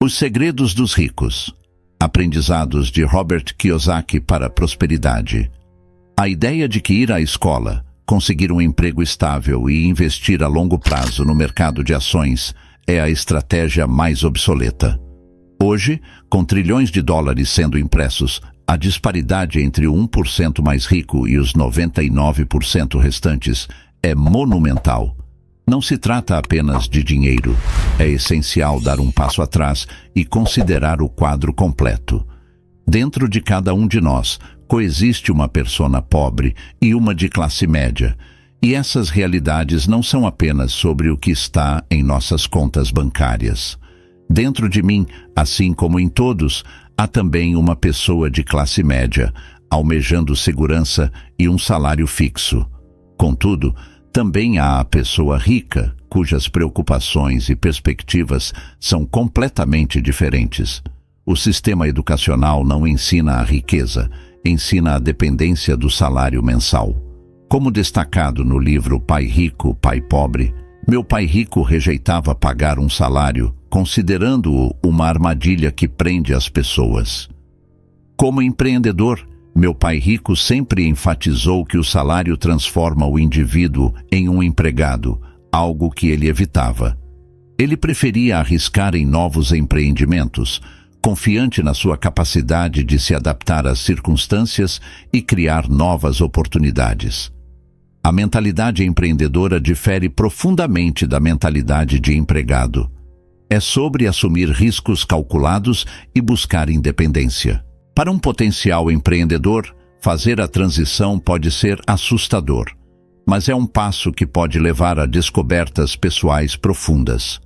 Os segredos dos ricos. Aprendizados de Robert Kiyosaki para a prosperidade. A ideia de que ir à escola, conseguir um emprego estável e investir a longo prazo no mercado de ações é a estratégia mais obsoleta. Hoje, com trilhões de dólares sendo impressos, a disparidade entre o 1% mais rico e os 99% restantes é monumental. Não se trata apenas de dinheiro. É essencial dar um passo atrás e considerar o quadro completo. Dentro de cada um de nós, coexiste uma persona pobre e uma de classe média. E essas realidades não são apenas sobre o que está em nossas contas bancárias. Dentro de mim, assim como em todos, há também uma pessoa de classe média, almejando segurança e um salário fixo. Contudo, também há a pessoa rica, cujas preocupações e perspectivas são completamente diferentes. O sistema educacional não ensina a riqueza, ensina a dependência do salário mensal. Como destacado no livro Pai Rico, Pai Pobre, meu pai rico rejeitava pagar um salário, considerando-o uma armadilha que prende as pessoas. Como empreendedor, meu pai rico sempre enfatizou que o salário transforma o indivíduo em um empregado, algo que ele evitava. Ele preferia arriscar em novos empreendimentos, confiante na sua capacidade de se adaptar às circunstâncias e criar novas oportunidades. A mentalidade empreendedora difere profundamente da mentalidade de empregado. É sobre assumir riscos calculados e buscar independência. Para um potencial empreendedor, fazer a transição pode ser assustador, mas é um passo que pode levar a descobertas pessoais profundas.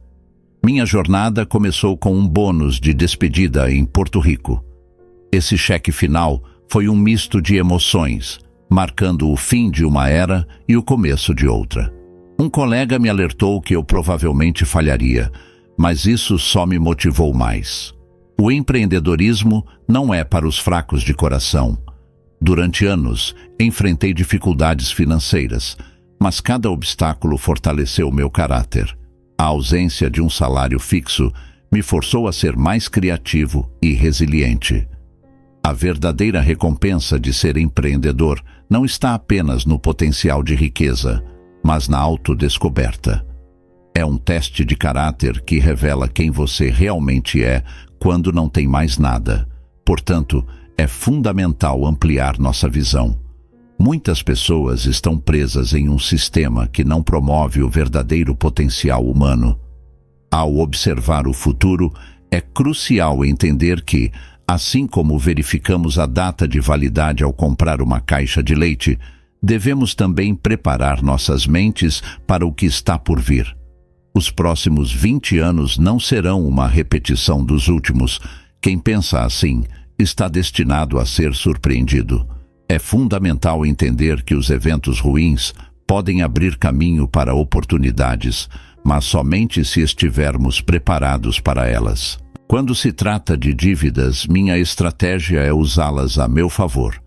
Minha jornada começou com um bônus de despedida em Porto Rico. Esse cheque final foi um misto de emoções, marcando o fim de uma era e o começo de outra. Um colega me alertou que eu provavelmente falharia, mas isso só me motivou mais. O empreendedorismo não é para os fracos de coração. Durante anos, enfrentei dificuldades financeiras, mas cada obstáculo fortaleceu meu caráter. A ausência de um salário fixo me forçou a ser mais criativo e resiliente. A verdadeira recompensa de ser empreendedor não está apenas no potencial de riqueza, mas na autodescoberta. É um teste de caráter que revela quem você realmente é quando não tem mais nada. Portanto, é fundamental ampliar nossa visão. Muitas pessoas estão presas em um sistema que não promove o verdadeiro potencial humano. Ao observar o futuro, é crucial entender que, assim como verificamos a data de validade ao comprar uma caixa de leite, devemos também preparar nossas mentes para o que está por vir. Os próximos 20 anos não serão uma repetição dos últimos. Quem pensa assim está destinado a ser surpreendido. É fundamental entender que os eventos ruins podem abrir caminho para oportunidades, mas somente se estivermos preparados para elas. Quando se trata de dívidas, minha estratégia é usá-las a meu favor.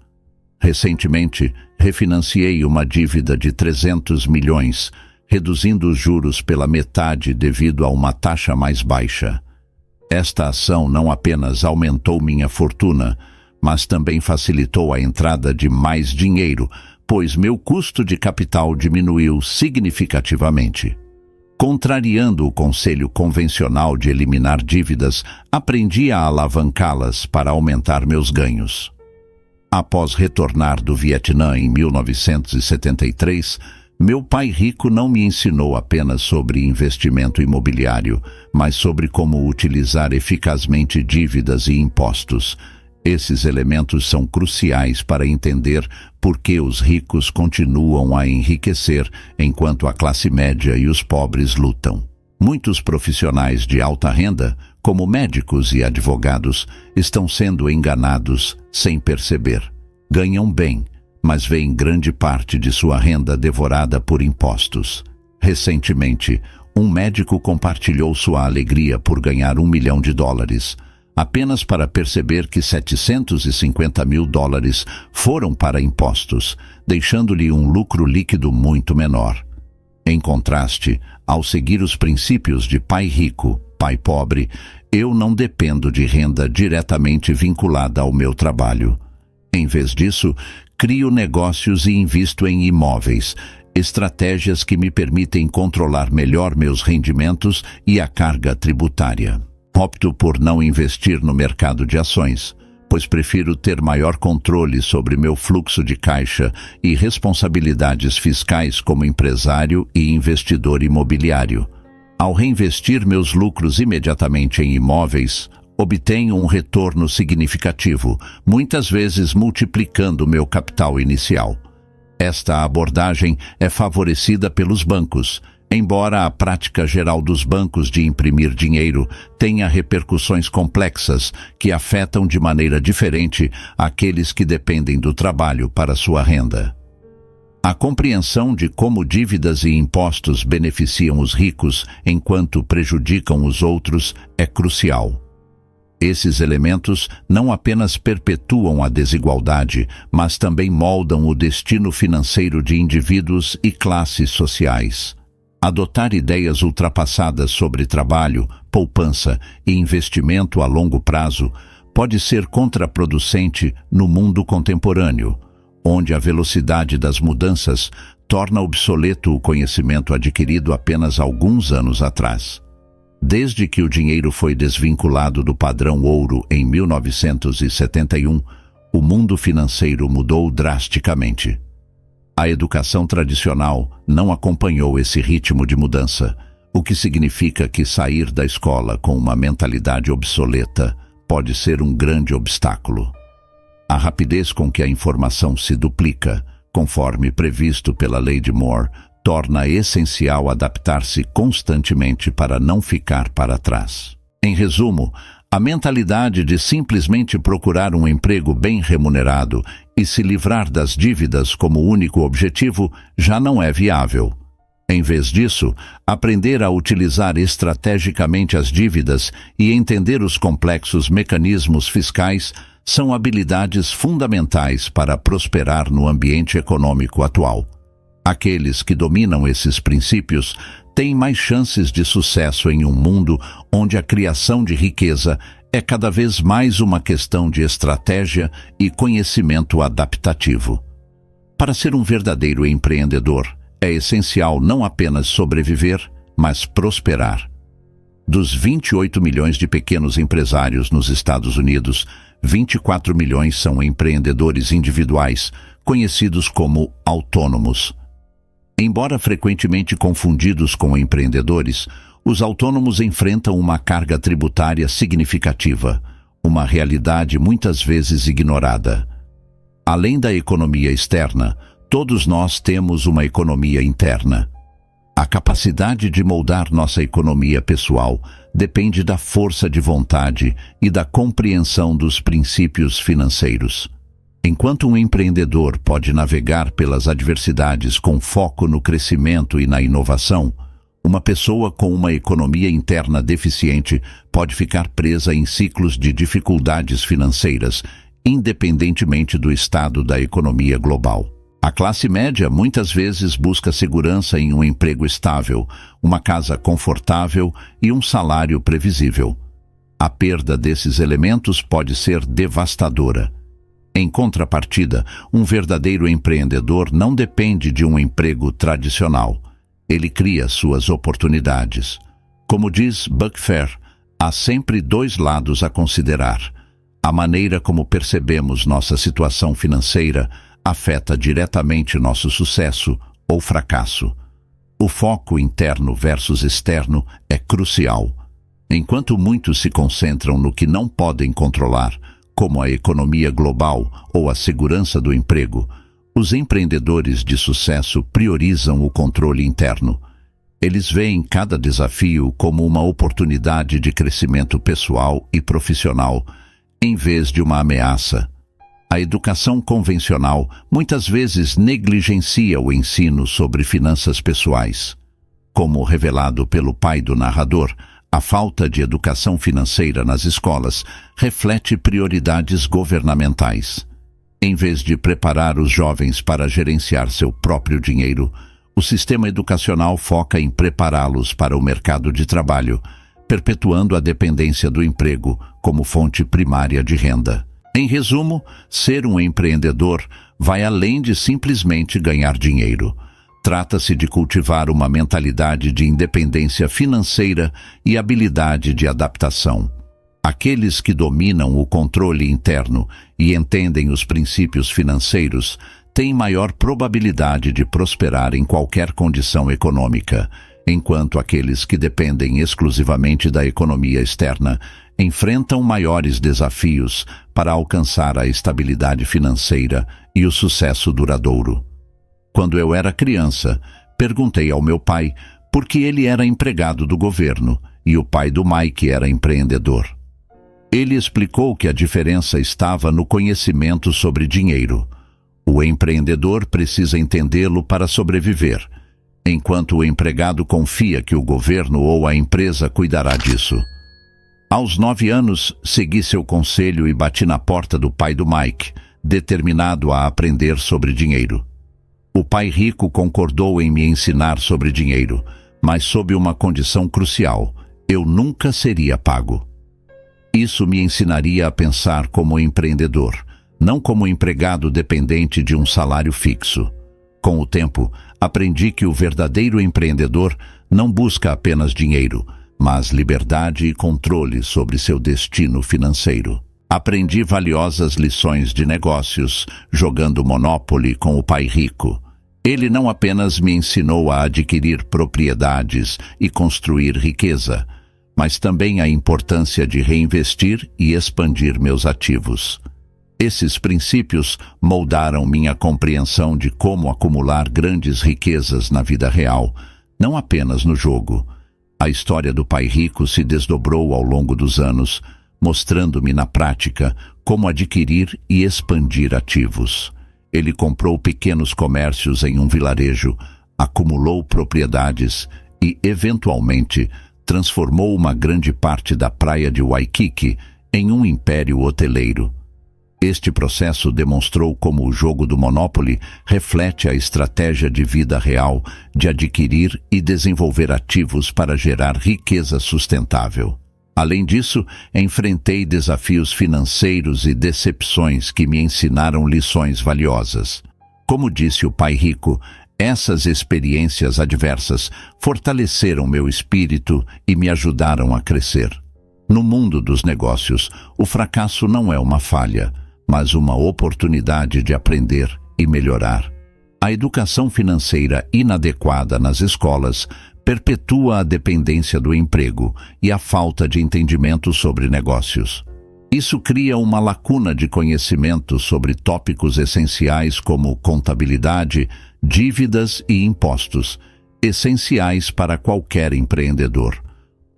Recentemente, refinanciei uma dívida de 300 milhões, reduzindo os juros pela metade devido a uma taxa mais baixa. Esta ação não apenas aumentou minha fortuna, mas também facilitou a entrada de mais dinheiro, pois meu custo de capital diminuiu significativamente. Contrariando o conselho convencional de eliminar dívidas, aprendi a alavancá-las para aumentar meus ganhos. Após retornar do Vietnã em 1973, meu pai rico não me ensinou apenas sobre investimento imobiliário, mas sobre como utilizar eficazmente dívidas e impostos. Esses elementos são cruciais para entender por que os ricos continuam a enriquecer enquanto a classe média e os pobres lutam. Muitos profissionais de alta renda, como médicos e advogados, estão sendo enganados sem perceber. Ganham bem, mas veem grande parte de sua renda devorada por impostos. Recentemente, um médico compartilhou sua alegria por ganhar $1 milhão, apenas para perceber que $750 mil foram para impostos, deixando-lhe um lucro líquido muito menor. Em contraste, ao seguir os princípios de Pai Rico, pai pobre, eu não dependo de renda diretamente vinculada ao meu trabalho. Em vez disso, crio negócios e invisto em imóveis, estratégias que me permitem controlar melhor meus rendimentos e a carga tributária. Opto por não investir no mercado de ações, pois prefiro ter maior controle sobre meu fluxo de caixa e responsabilidades fiscais como empresário e investidor imobiliário. Ao reinvestir meus lucros imediatamente em imóveis, obtenho um retorno significativo, muitas vezes multiplicando meu capital inicial. Esta abordagem é favorecida pelos bancos, embora a prática geral dos bancos de imprimir dinheiro tenha repercussões complexas que afetam de maneira diferente aqueles que dependem do trabalho para sua renda. A compreensão de como dívidas e impostos beneficiam os ricos enquanto prejudicam os outros é crucial. Esses elementos não apenas perpetuam a desigualdade, mas também moldam o destino financeiro de indivíduos e classes sociais. Adotar ideias ultrapassadas sobre trabalho, poupança e investimento a longo prazo pode ser contraproducente no mundo contemporâneo, onde a velocidade das mudanças torna obsoleto o conhecimento adquirido apenas alguns anos atrás. Desde que o dinheiro foi desvinculado do padrão ouro em 1971, o mundo financeiro mudou drasticamente. A educação tradicional não acompanhou esse ritmo de mudança, o que significa que sair da escola com uma mentalidade obsoleta pode ser um grande obstáculo. A rapidez com que a informação se duplica, conforme previsto pela Lei de Moore, torna essencial adaptar-se constantemente para não ficar para trás. Em resumo, a mentalidade de simplesmente procurar um emprego bem remunerado e se livrar das dívidas como único objetivo já não é viável. Em vez disso, aprender a utilizar estrategicamente as dívidas e entender os complexos mecanismos fiscais são habilidades fundamentais para prosperar no ambiente econômico atual. Aqueles que dominam esses princípios têm mais chances de sucesso em um mundo onde a criação de riqueza é cada vez mais uma questão de estratégia e conhecimento adaptativo. Para ser um verdadeiro empreendedor, é essencial não apenas sobreviver, mas prosperar. Dos 28 milhões de pequenos empresários nos Estados Unidos, 24 milhões são empreendedores individuais, conhecidos como autônomos. Embora frequentemente confundidos com empreendedores, os autônomos enfrentam uma carga tributária significativa, uma realidade muitas vezes ignorada. Além da economia externa, todos nós temos uma economia interna. A capacidade de moldar nossa economia pessoal depende da força de vontade e da compreensão dos princípios financeiros. Enquanto um empreendedor pode navegar pelas adversidades com foco no crescimento e na inovação, uma pessoa com uma economia interna deficiente pode ficar presa em ciclos de dificuldades financeiras, independentemente do estado da economia global. A classe média muitas vezes busca segurança em um emprego estável, uma casa confortável e um salário previsível. A perda desses elementos pode ser devastadora. Em contrapartida, um verdadeiro empreendedor não depende de um emprego tradicional. Ele cria suas oportunidades. Como diz Buck Fair, há sempre dois lados a considerar. A maneira como percebemos nossa situação financeira afeta diretamente nosso sucesso ou fracasso. O foco interno versus externo é crucial. Enquanto muitos se concentram no que não podem controlar, como a economia global ou a segurança do emprego, os empreendedores de sucesso priorizam o controle interno. Eles veem cada desafio como uma oportunidade de crescimento pessoal e profissional, em vez de uma ameaça. A educação convencional muitas vezes negligencia o ensino sobre finanças pessoais. Como revelado pelo pai do narrador, a falta de educação financeira nas escolas reflete prioridades governamentais. Em vez de preparar os jovens para gerenciar seu próprio dinheiro, o sistema educacional foca em prepará-los para o mercado de trabalho, perpetuando a dependência do emprego como fonte primária de renda. Em resumo, ser um empreendedor vai além de simplesmente ganhar dinheiro. Trata-se de cultivar uma mentalidade de independência financeira e habilidade de adaptação. Aqueles que dominam o controle interno e entendem os princípios financeiros têm maior probabilidade de prosperar em qualquer condição econômica, enquanto aqueles que dependem exclusivamente da economia externa enfrentam maiores desafios para alcançar a estabilidade financeira e o sucesso duradouro. Quando eu era criança, perguntei ao meu pai por que ele era empregado do governo e o pai do Mike era empreendedor. Ele explicou que a diferença estava no conhecimento sobre dinheiro. O empreendedor precisa entendê-lo para sobreviver, enquanto o empregado confia que o governo ou a empresa cuidará disso. Aos 9 anos, segui seu conselho e bati na porta do pai do Mike, determinado a aprender sobre dinheiro. O pai rico concordou em me ensinar sobre dinheiro, mas sob uma condição crucial: eu nunca seria pago. Isso me ensinaria a pensar como empreendedor, não como empregado dependente de um salário fixo. Com o tempo, aprendi que o verdadeiro empreendedor não busca apenas dinheiro, mas liberdade e controle sobre seu destino financeiro. Aprendi valiosas lições de negócios jogando Monopoly com o pai rico. Ele não apenas me ensinou a adquirir propriedades e construir riqueza, mas também a importância de reinvestir e expandir meus ativos. Esses princípios moldaram minha compreensão de como acumular grandes riquezas na vida real, não apenas no jogo. A história do pai rico se desdobrou ao longo dos anos, mostrando-me na prática como adquirir e expandir ativos. Ele comprou pequenos comércios em um vilarejo, acumulou propriedades e, eventualmente, transformou uma grande parte da praia de Waikiki em um império hoteleiro. Este processo demonstrou como o jogo do Monopoly reflete a estratégia de vida real de adquirir e desenvolver ativos para gerar riqueza sustentável. Além disso, enfrentei desafios financeiros e decepções que me ensinaram lições valiosas. Como disse o pai rico, essas experiências adversas fortaleceram meu espírito e me ajudaram a crescer. No mundo dos negócios, o fracasso não é uma falha, mas uma oportunidade de aprender e melhorar. A educação financeira inadequada nas escolas perpetua a dependência do emprego e a falta de entendimento sobre negócios. Isso cria uma lacuna de conhecimento sobre tópicos essenciais como contabilidade, dívidas e impostos, essenciais para qualquer empreendedor.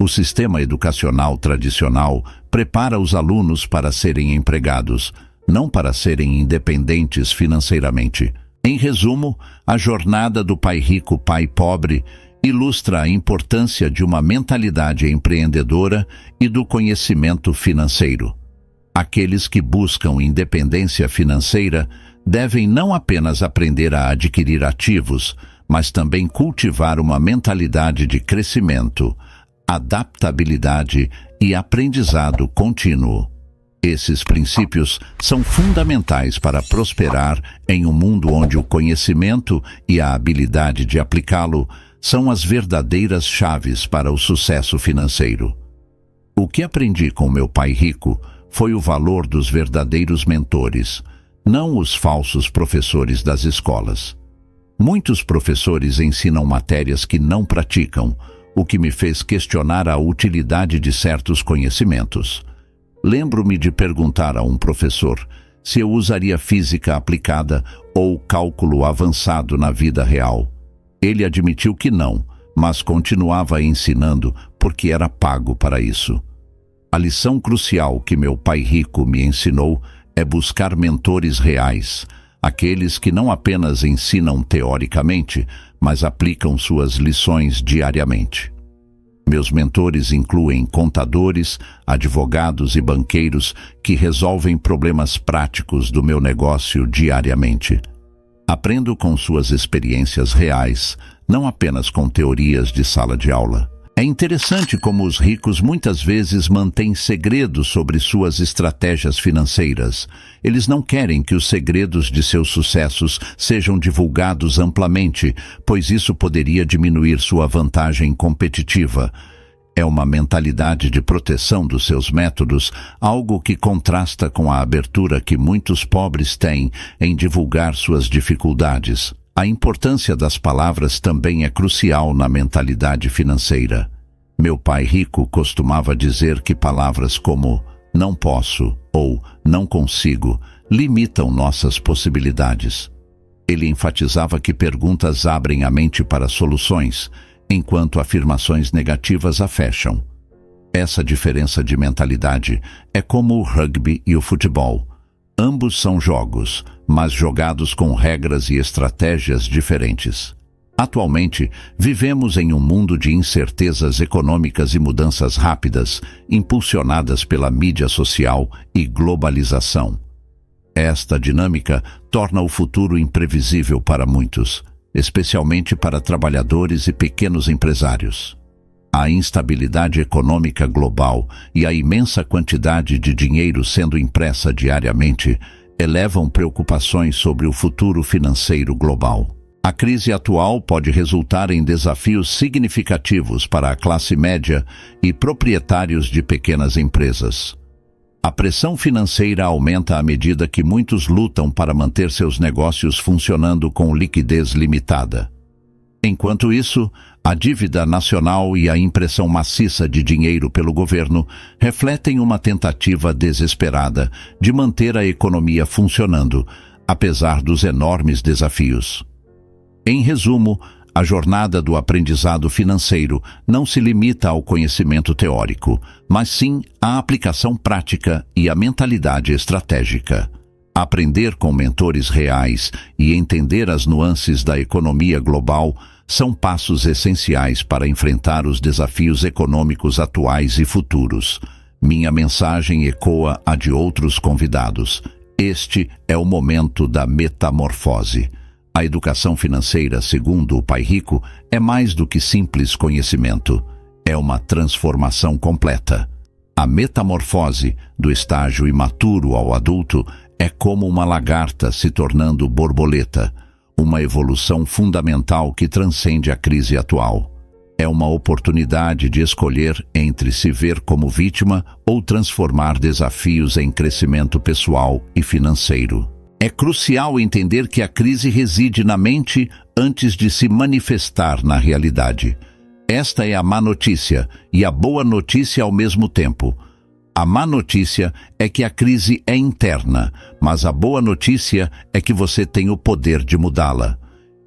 O sistema educacional tradicional prepara os alunos para serem empregados, não para serem independentes financeiramente. Em resumo, a jornada do pai rico, pai pobre ilustra a importância de uma mentalidade empreendedora e do conhecimento financeiro. Aqueles que buscam independência financeira devem não apenas aprender a adquirir ativos, mas também cultivar uma mentalidade de crescimento, adaptabilidade e aprendizado contínuo. Esses princípios são fundamentais para prosperar em um mundo onde o conhecimento e a habilidade de aplicá-lo são as verdadeiras chaves para o sucesso financeiro. O que aprendi com meu pai rico foi o valor dos verdadeiros mentores, não os falsos professores das escolas. Muitos professores ensinam matérias que não praticam, o que me fez questionar a utilidade de certos conhecimentos. Lembro-me de perguntar a um professor se eu usaria física aplicada ou cálculo avançado na vida real. Ele admitiu que não, mas continuava ensinando porque era pago para isso. A lição crucial que meu pai rico me ensinou é buscar mentores reais, aqueles que não apenas ensinam teoricamente, mas aplicam suas lições diariamente. Meus mentores incluem contadores, advogados e banqueiros que resolvem problemas práticos do meu negócio diariamente. Aprendo com suas experiências reais, não apenas com teorias de sala de aula. É interessante como os ricos muitas vezes mantêm segredos sobre suas estratégias financeiras. Eles não querem que os segredos de seus sucessos sejam divulgados amplamente, pois isso poderia diminuir sua vantagem competitiva. É uma mentalidade de proteção dos seus métodos, algo que contrasta com a abertura que muitos pobres têm em divulgar suas dificuldades. A importância das palavras também é crucial na mentalidade financeira. Meu pai rico costumava dizer que palavras como não posso ou não consigo limitam nossas possibilidades. Ele enfatizava que perguntas abrem a mente para soluções, enquanto afirmações negativas a fecham. Essa diferença de mentalidade é como o rugby e o futebol. Ambos são jogos, mas jogados com regras e estratégias diferentes. Atualmente, vivemos em um mundo de incertezas econômicas e mudanças rápidas, impulsionadas pela mídia social e globalização. Esta dinâmica torna o futuro imprevisível para muitos, especialmente para trabalhadores e pequenos empresários. A instabilidade econômica global e a imensa quantidade de dinheiro sendo impressa diariamente elevam preocupações sobre o futuro financeiro global. A crise atual pode resultar em desafios significativos para a classe média e proprietários de pequenas empresas. A pressão financeira aumenta à medida que muitos lutam para manter seus negócios funcionando com liquidez limitada. Enquanto isso, a dívida nacional e a impressão maciça de dinheiro pelo governo refletem uma tentativa desesperada de manter a economia funcionando, apesar dos enormes desafios. Em resumo, a jornada do aprendizado financeiro não se limita ao conhecimento teórico, mas sim à aplicação prática e à mentalidade estratégica. Aprender com mentores reais e entender as nuances da economia global são passos essenciais para enfrentar os desafios econômicos atuais e futuros. Minha mensagem ecoa a de outros convidados. Este é o momento da metamorfose. A educação financeira, segundo o Pai Rico, é mais do que simples conhecimento. É uma transformação completa. A metamorfose, do estágio imaturo ao adulto, é como uma lagarta se tornando borboleta, uma evolução fundamental que transcende a crise atual. É uma oportunidade de escolher entre se ver como vítima ou transformar desafios em crescimento pessoal e financeiro. É crucial entender que a crise reside na mente antes de se manifestar na realidade. Esta é a má notícia e a boa notícia ao mesmo tempo. A má notícia é que a crise é interna, mas a boa notícia é que você tem o poder de mudá-la.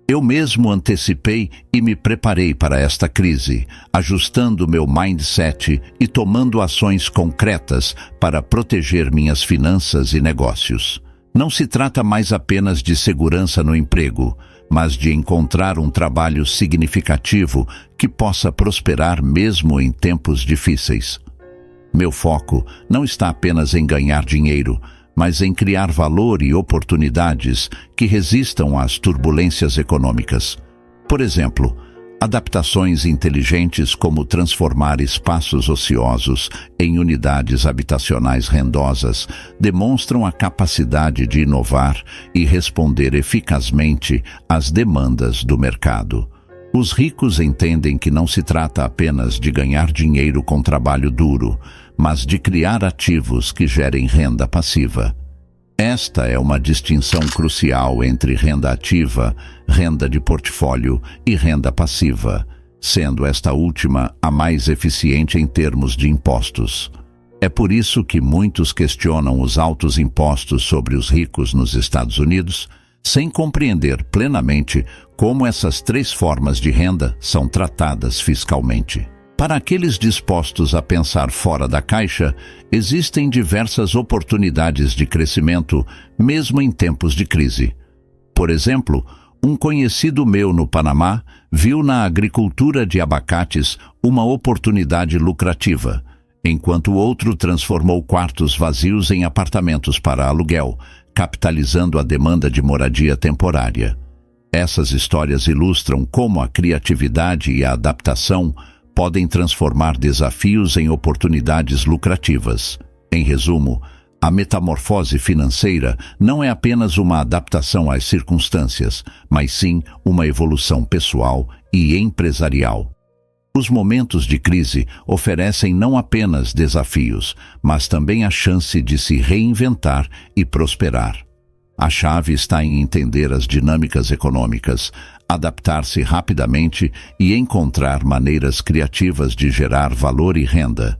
Eu mesmo antecipei e me preparei para esta crise, ajustando meu mindset e tomando ações concretas para proteger minhas finanças e negócios. Não se trata mais apenas de segurança no emprego, mas de encontrar um trabalho significativo que possa prosperar mesmo em tempos difíceis. Meu foco não está apenas em ganhar dinheiro, mas em criar valor e oportunidades que resistam às turbulências econômicas. Por exemplo, adaptações inteligentes como transformar espaços ociosos em unidades habitacionais rendosas demonstram a capacidade de inovar e responder eficazmente às demandas do mercado. Os ricos entendem que não se trata apenas de ganhar dinheiro com trabalho duro, mas de criar ativos que gerem renda passiva. Esta é uma distinção crucial entre renda ativa, renda de portfólio e renda passiva, sendo esta última a mais eficiente em termos de impostos. É por isso que muitos questionam os altos impostos sobre os ricos nos Estados Unidos, sem compreender plenamente como essas três formas de renda são tratadas fiscalmente. Para aqueles dispostos a pensar fora da caixa, existem diversas oportunidades de crescimento, mesmo em tempos de crise. Por exemplo, um conhecido meu no Panamá viu na agricultura de abacates uma oportunidade lucrativa, enquanto outro transformou quartos vazios em apartamentos para aluguel, capitalizando a demanda de moradia temporária. Essas histórias ilustram como a criatividade e a adaptação podem transformar desafios em oportunidades lucrativas. Em resumo, a metamorfose financeira não é apenas uma adaptação às circunstâncias, mas sim uma evolução pessoal e empresarial. Os momentos de crise oferecem não apenas desafios, mas também a chance de se reinventar e prosperar. A chave está em entender as dinâmicas econômicas, adaptar-se rapidamente e encontrar maneiras criativas de gerar valor e renda.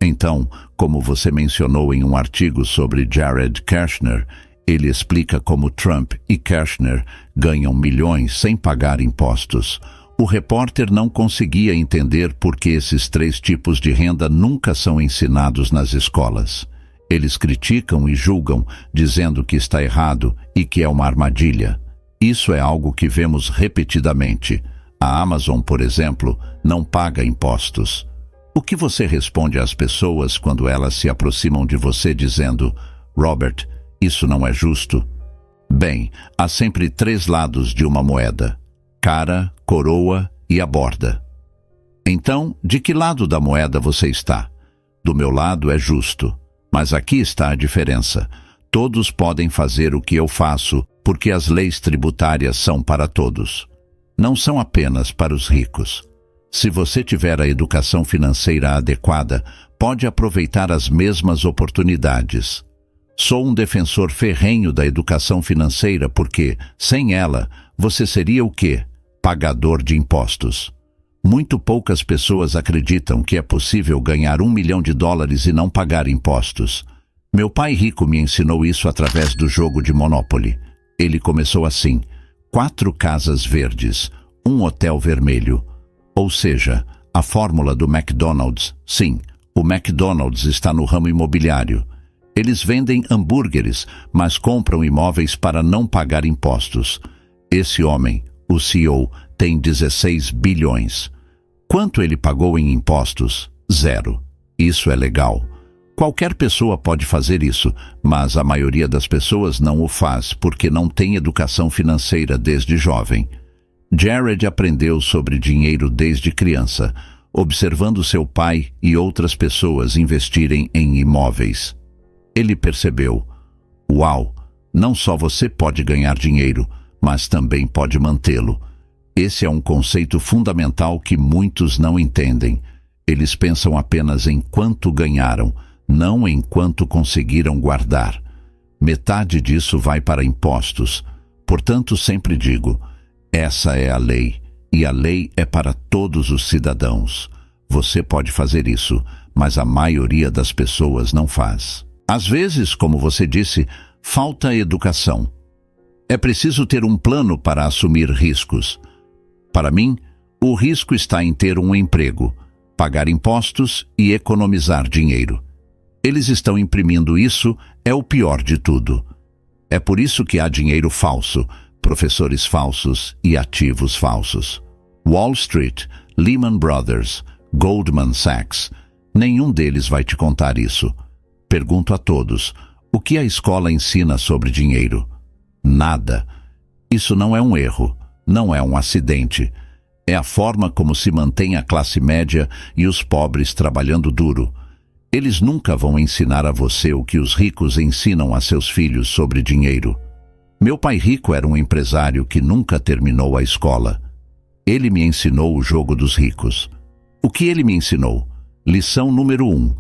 Então, como você mencionou em um artigo sobre Jared Kushner, ele explica como Trump e Kushner ganham milhões sem pagar impostos. O repórter não conseguia entender por que esses três tipos de renda nunca são ensinados nas escolas. Eles criticam e julgam, dizendo que está errado e que é uma armadilha. Isso é algo que vemos repetidamente. A Amazon, por exemplo, não paga impostos. O que você responde às pessoas quando elas se aproximam de você dizendo: Robert, isso não é justo? Bem, há sempre três lados de uma moeda: cara, coroa e a borda. Então, de que lado da moeda você está? Do meu lado é justo. Mas aqui está a diferença. Todos podem fazer o que eu faço, porque as leis tributárias são para todos. Não são apenas para os ricos. Se você tiver a educação financeira adequada, pode aproveitar as mesmas oportunidades. Sou um defensor ferrenho da educação financeira porque, sem ela, você seria o quê? Pagador de impostos. Muito poucas pessoas acreditam que é possível ganhar $1 milhão e não pagar impostos. Meu pai rico me ensinou isso através do jogo de Monopoly. Ele começou assim: 4 casas verdes, um hotel vermelho. Ou seja, a fórmula do McDonald's. Sim, o McDonald's está no ramo imobiliário. Eles vendem hambúrgueres, mas compram imóveis para não pagar impostos. Esse homem, o CEO, tem 16 bilhões. Quanto ele pagou em impostos? 0. Isso é legal. Qualquer pessoa pode fazer isso, mas a maioria das pessoas não o faz porque não tem educação financeira desde jovem. Jared aprendeu sobre dinheiro desde criança, observando seu pai e outras pessoas investirem em imóveis. Ele percebeu: uau, não só você pode ganhar dinheiro, mas também pode mantê-lo. Esse é um conceito fundamental que muitos não entendem. Eles pensam apenas em quanto ganharam, não em quanto conseguiram guardar. Metade disso vai para impostos. Portanto, sempre digo: essa é a lei, e a lei é para todos os cidadãos. Você pode fazer isso, mas a maioria das pessoas não faz. Às vezes, como você disse, falta educação. É preciso ter um plano para assumir riscos. Para mim, o risco está em ter um emprego, pagar impostos e economizar dinheiro. Eles estão imprimindo isso, é o pior de tudo. É por isso que há dinheiro falso, professores falsos e ativos falsos. Wall Street, Lehman Brothers, Goldman Sachs, nenhum deles vai te contar isso. Pergunto a todos: o que a escola ensina sobre dinheiro? Nada. Isso não é um erro, não é um acidente. É a forma como se mantém a classe média e os pobres trabalhando duro. Eles nunca vão ensinar a você o que os ricos ensinam a seus filhos sobre dinheiro. Meu pai rico era um empresário que nunca terminou a escola. Ele me ensinou o jogo dos ricos. O que ele me ensinou? Lição número 1.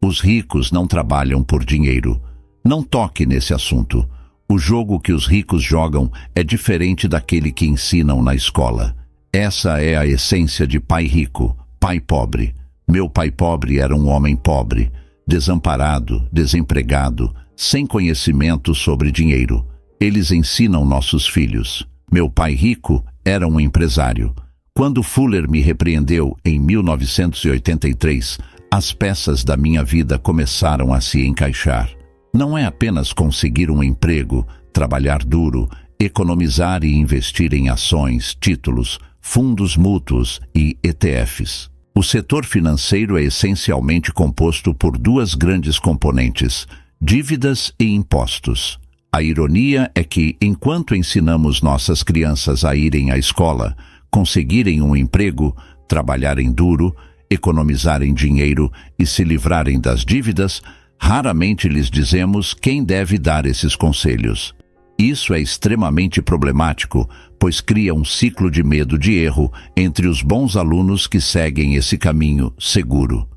Os ricos não trabalham por dinheiro. Não toque nesse assunto. O jogo que os ricos jogam é diferente daquele que ensinam na escola. Essa é a essência de pai rico, pai pobre. Meu pai pobre era um homem pobre, desamparado, desempregado, sem conhecimento sobre dinheiro. Eles ensinam nossos filhos. Meu pai rico era um empresário. Quando Fuller me repreendeu em 1983, as peças da minha vida começaram a se encaixar. Não é apenas conseguir um emprego, trabalhar duro, economizar e investir em ações, títulos, fundos mútuos e ETFs. O setor financeiro é essencialmente composto por 2 grandes componentes: dívidas e impostos. A ironia é que, enquanto ensinamos nossas crianças a irem à escola, conseguirem um emprego, trabalharem duro, economizarem dinheiro e se livrarem das dívidas, raramente lhes dizemos quem deve dar esses conselhos. Isso é extremamente problemático, pois cria um ciclo de medo de erro entre os bons alunos que seguem esse caminho seguro.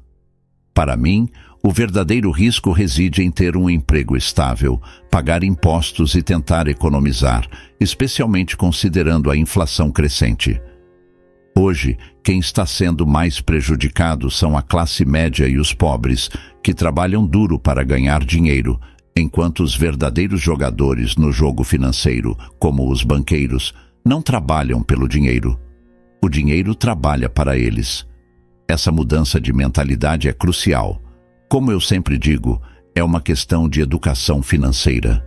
Para mim, o verdadeiro risco reside em ter um emprego estável, pagar impostos e tentar economizar, especialmente considerando a inflação crescente. Hoje, quem está sendo mais prejudicado são a classe média e os pobres, que trabalham duro para ganhar dinheiro, enquanto os verdadeiros jogadores no jogo financeiro, como os banqueiros, não trabalham pelo dinheiro. O dinheiro trabalha para eles. Essa mudança de mentalidade é crucial. Como eu sempre digo, é uma questão de educação financeira.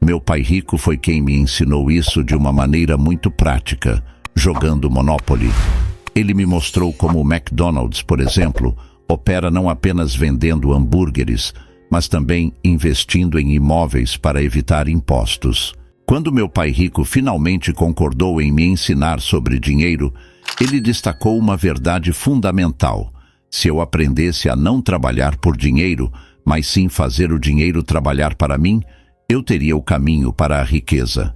Meu pai rico foi quem me ensinou isso de uma maneira muito prática, jogando Monopoly. Ele me mostrou como o McDonald's, por exemplo, opera não apenas vendendo hambúrgueres, mas também investindo em imóveis para evitar impostos. Quando meu pai rico finalmente concordou em me ensinar sobre dinheiro, ele destacou uma verdade fundamental. Se eu aprendesse a não trabalhar por dinheiro, mas sim fazer o dinheiro trabalhar para mim, eu teria o caminho para a riqueza.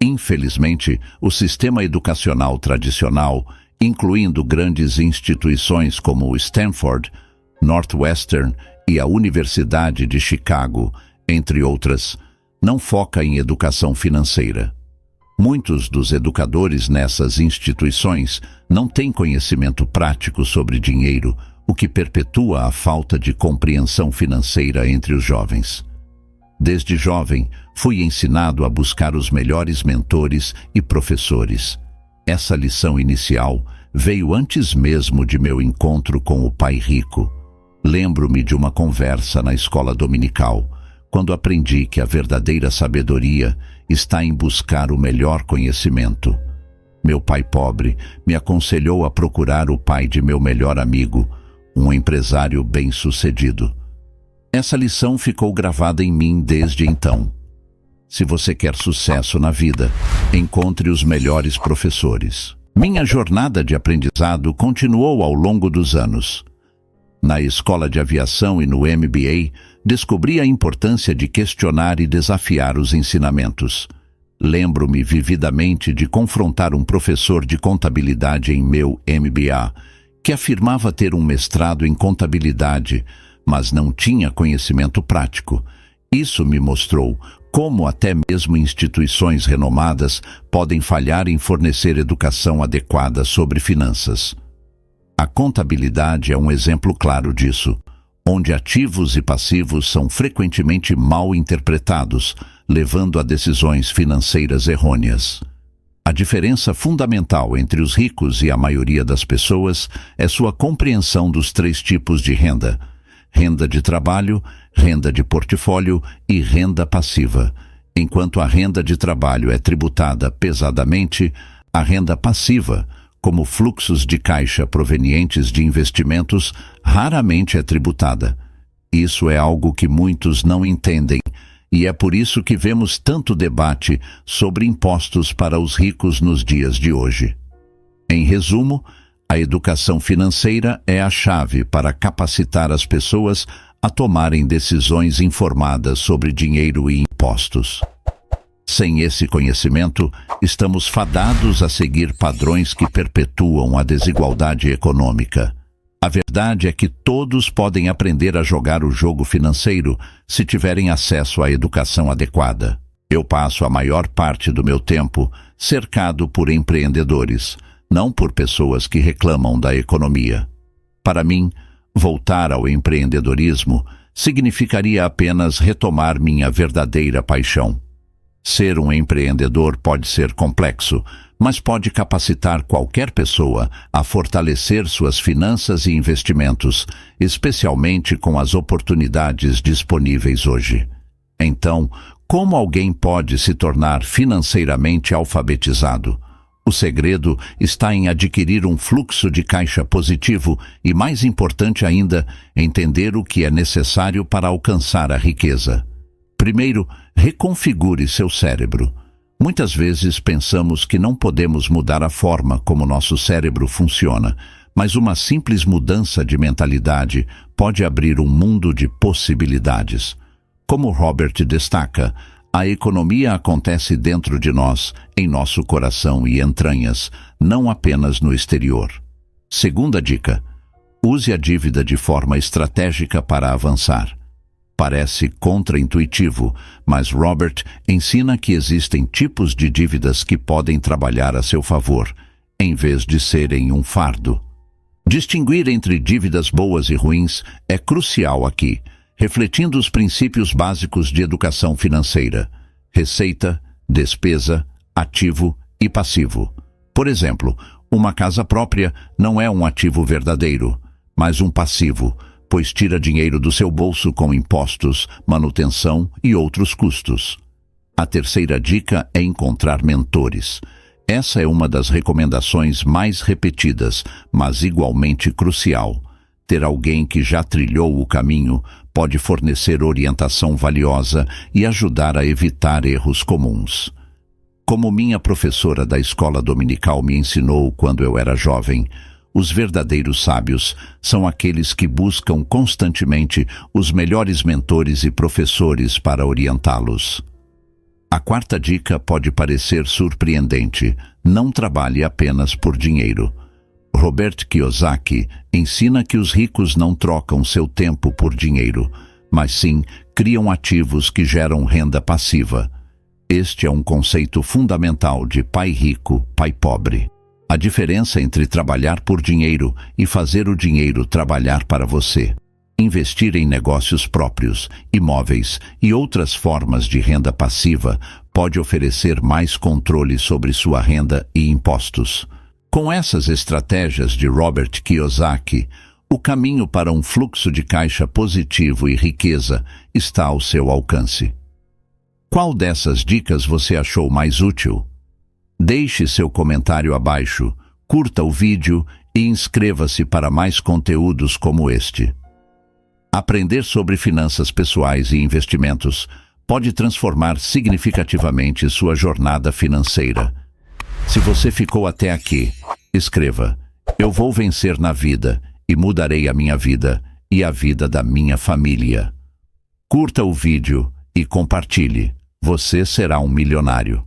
Infelizmente, o sistema educacional tradicional, incluindo grandes instituições como o Stanford, Northwestern e a Universidade de Chicago, entre outras, não foca em educação financeira. Muitos dos educadores nessas instituições não têm conhecimento prático sobre dinheiro, o que perpetua a falta de compreensão financeira entre os jovens. Desde jovem, fui ensinado a buscar os melhores mentores e professores. Essa lição inicial veio antes mesmo de meu encontro com o pai rico. Lembro-me de uma conversa na escola dominical, quando aprendi que a verdadeira sabedoria está em buscar o melhor conhecimento. Meu pai pobre me aconselhou a procurar o pai de meu melhor amigo, um empresário bem-sucedido. Essa lição ficou gravada em mim desde então. Se você quer sucesso na vida, encontre os melhores professores. Minha jornada de aprendizado continuou ao longo dos anos. Na escola de aviação e no MBA, descobri a importância de questionar e desafiar os ensinamentos. Lembro-me vividamente de confrontar um professor de contabilidade em meu MBA, que afirmava ter um mestrado em contabilidade, mas não tinha conhecimento prático. Isso me mostrou como até mesmo instituições renomadas podem falhar em fornecer educação adequada sobre finanças. A contabilidade é um exemplo claro disso, onde ativos e passivos são frequentemente mal interpretados, levando a decisões financeiras errôneas. A diferença fundamental entre os ricos e a maioria das pessoas é sua compreensão dos 3 tipos de renda: renda de trabalho, renda de portfólio e renda passiva. Enquanto a renda de trabalho é tributada pesadamente, a renda passiva, como fluxos de caixa provenientes de investimentos, raramente é tributada. Isso é algo que muitos não entendem, e é por isso que vemos tanto debate sobre impostos para os ricos nos dias de hoje. Em resumo, a educação financeira é a chave para capacitar as pessoas a tomarem decisões informadas sobre dinheiro e impostos. Sem esse conhecimento, estamos fadados a seguir padrões que perpetuam a desigualdade econômica. A verdade é que todos podem aprender a jogar o jogo financeiro se tiverem acesso à educação adequada. Eu passo a maior parte do meu tempo cercado por empreendedores, não por pessoas que reclamam da economia. Para mim, voltar ao empreendedorismo significaria apenas retomar minha verdadeira paixão. Ser um empreendedor pode ser complexo, mas pode capacitar qualquer pessoa a fortalecer suas finanças e investimentos, especialmente com as oportunidades disponíveis hoje. Então, como alguém pode se tornar financeiramente alfabetizado? O segredo está em adquirir um fluxo de caixa positivo e, mais importante ainda, entender o que é necessário para alcançar a riqueza. Primeiro, reconfigure seu cérebro. Muitas vezes pensamos que não podemos mudar a forma como nosso cérebro funciona, mas uma simples mudança de mentalidade pode abrir um mundo de possibilidades. Como Robert destaca, a economia acontece dentro de nós, em nosso coração e entranhas, não apenas no exterior. Segunda dica: use a dívida de forma estratégica para avançar. Parece contraintuitivo, mas Robert ensina que existem tipos de dívidas que podem trabalhar a seu favor, em vez de serem um fardo. Distinguir entre dívidas boas e ruins é crucial aqui, refletindo os princípios básicos de educação financeira: receita, despesa, ativo e passivo. Por exemplo, uma casa própria não é um ativo verdadeiro, mas um passivo, pois tira dinheiro do seu bolso com impostos, manutenção e outros custos. A terceira dica é encontrar mentores. Essa é uma das recomendações mais repetidas, mas igualmente crucial. Ter alguém que já trilhou o caminho pode fornecer orientação valiosa e ajudar a evitar erros comuns. Como minha professora da escola dominical me ensinou quando eu era jovem, os verdadeiros sábios são aqueles que buscam constantemente os melhores mentores e professores para orientá-los. A quarta dica pode parecer surpreendente: não trabalhe apenas por dinheiro. Robert Kiyosaki ensina que os ricos não trocam seu tempo por dinheiro, mas sim criam ativos que geram renda passiva. Este é um conceito fundamental de pai rico, pai pobre. A diferença entre trabalhar por dinheiro e fazer o dinheiro trabalhar para você. Investir em negócios próprios, imóveis e outras formas de renda passiva pode oferecer mais controle sobre sua renda e impostos. Com essas estratégias de Robert Kiyosaki, o caminho para um fluxo de caixa positivo e riqueza está ao seu alcance. Qual dessas dicas você achou mais útil? Deixe seu comentário abaixo, curta o vídeo e inscreva-se para mais conteúdos como este. Aprender sobre finanças pessoais e investimentos pode transformar significativamente sua jornada financeira. Se você ficou até aqui, escreva: eu vou vencer na vida e mudarei a minha vida e a vida da minha família. Curta o vídeo e compartilhe. Você será um milionário.